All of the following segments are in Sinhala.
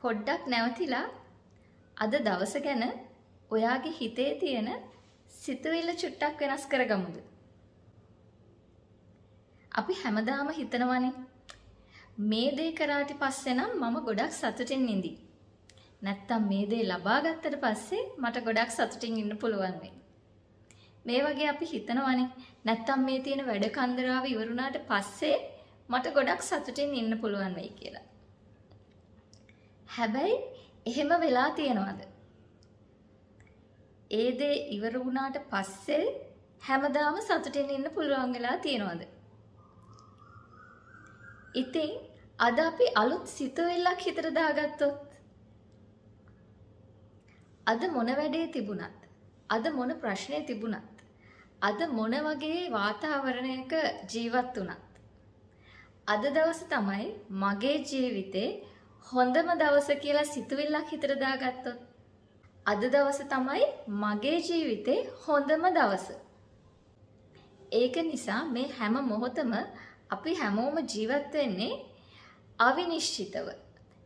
පොඩ්ඩක් නැවතිලා අද දවස ගැන ඔයාගේ හිතේ තියෙන සිතුවිල්ල චුට්ටක් වෙනස් කරගමුද? අපි හැමදාම හිතනවනේ මේ දේ කරාට පස්සේ නම් මම ගොඩක් සතුටින් ඉඳි. නැත්තම් මේ දේ ලබා ගත්තට පස්සේ මට ගොඩක් සතුටින් ඉන්න පුළුවන් වෙයි. මේ වගේ අපි හිතනවනේ නැත්තම් මේ තියෙන වැඩ කන්දරාව ඉවරුණාට පස්සේ මට ගොඩක් සතුටින් ඉන්න පුළුවන් වෙයි කියලා. හැබැයි එහෙම වෙලා තියෙනවද? ඒ දේ ඉවර වුණාට පස්සේ හැමදාම සතුටින් ඉන්න පුළුවන් වෙලා තියෙනවද? ඉතින් අද අපි අලුත් සිතුවිල්ලක් හිතට දාගත්තොත් අද මොන වැඩේ තිබුණත් අද මොන ප්‍රශ්නේ තිබුණත් අද මොන වගේ වාතාවරණයක ජීවත් වුණත් අද දවස තමයි මගේ ජීවිතේ හොඳම දවස කියලා සිතුවිල්ලක් හිතට දාගත්තොත් අද දවස තමයි මගේ ජීවිතේ හොඳම දවස. ඒක නිසා මේ හැම මොහොතම අපි හැමෝම ජීවත් වෙන්නේ අවිනිශ්චිතව.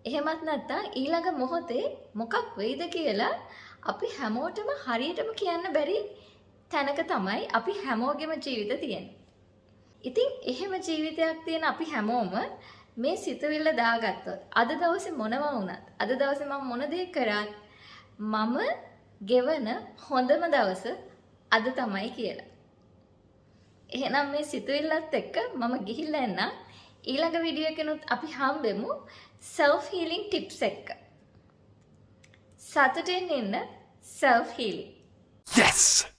එහෙමත් නැත්නම් ඊළඟ මොහොතේ මොකක් වෙයිද කියලා අපි හැමෝටම හරියටම කියන්න බැරි තැනක තමයි අපි හැමෝගෙම ජීවිත තියෙන්නේ. ඉතින් එහෙම ජීවිතයක් තියෙන අපි හැමෝම මේ සිතුවිල්ල දාගත්තොත් අද දවසේ මොනවා වුණත් අද දවසේ මම මොන දේ කරත් මම ගෙවන හොඳම දවස අද තමයි කියලා. එහෙනම් මේ සිතුවිල්ලත් එක්ක මම ගිහිල්ලා එන්න ඊළඟ වීඩියෝ එකනොත් අපි හම්බෙමු self healing tips එක්ක. සතුටින් ඉන්න self healing. Yes!